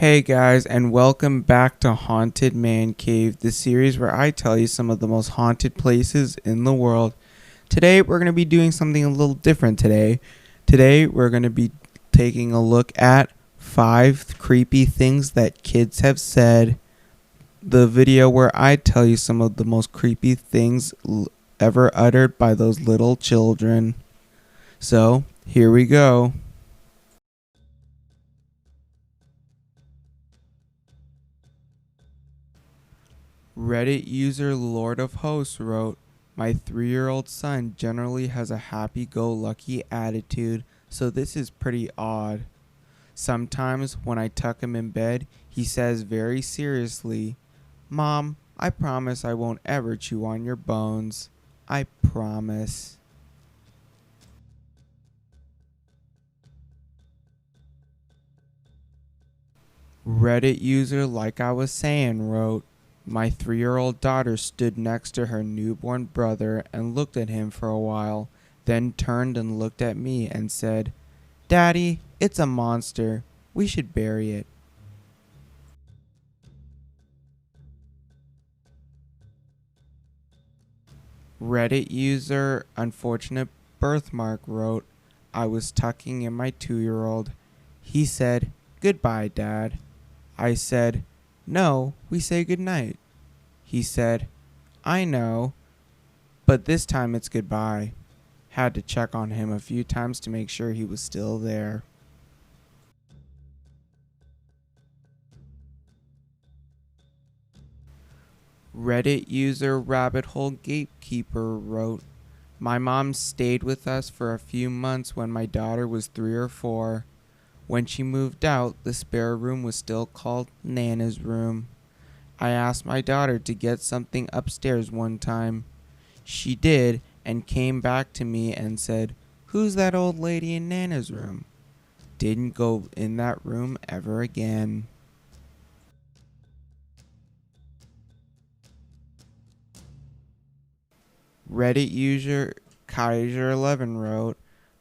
Hey guys, and welcome back to Haunted Man Cave, the series where I tell you some of the most haunted places in the world. Today we're going to be doing something a little different today. Today we're going to be taking a look at 5 creepy things that kids have said. The video where I tell you some of the most creepy things ever uttered by those little children. So, here we go. Reddit user Lord of Hosts wrote, "My 3-year-old son generally has a happy-go-lucky attitude, so this is pretty odd. Sometimes when I tuck him in bed, he says very seriously, 'Mom, I promise I won't ever chew on your bones. I promise.'" Reddit user Like I Was Saying wrote, "My 3-year-old daughter stood next to her newborn brother and looked at him for a while, then turned and looked at me and said, 'Daddy, it's a monster. We should bury it.'" Reddit user Unfortunate Birthmark wrote, "I was tucking in my 2-year-old. He said, 'Goodbye, Dad.' I said, 'No, we say goodnight.' He said, 'I know, but this time it's goodbye.' Had to check on him a few times to make sure he was still there." Reddit user Rabbit Hole Gatekeeper wrote, "My mom stayed with us for a few months when my daughter was 3 or 4. When she moved out, the spare room was still called Nana's room. I asked my daughter to get something upstairs one time. She did and came back to me and said, 'Who's that old lady in Nana's room?' Didn't go in that room ever again." Reddit user Kaiser11 wrote,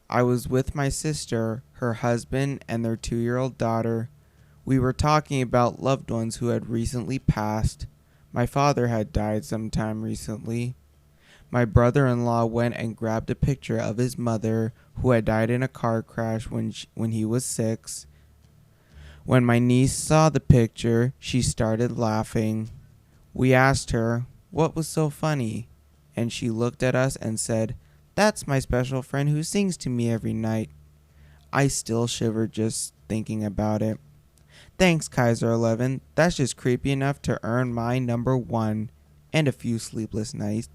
"I was with my sister, her husband, and their 2-year-old daughter. We were talking about loved ones who had recently passed. My father had died sometime recently. My brother-in-law went and grabbed a picture of his mother, who had died in a car crash when he was 6. When my niece saw the picture, she started laughing. We asked her, 'What was so funny?' And she looked at us and said, 'That's my special friend who sings to me every night.' I still shiver just thinking about it. Thanks, Kaiser11. That's just creepy enough to earn my number 1 and a few sleepless nights."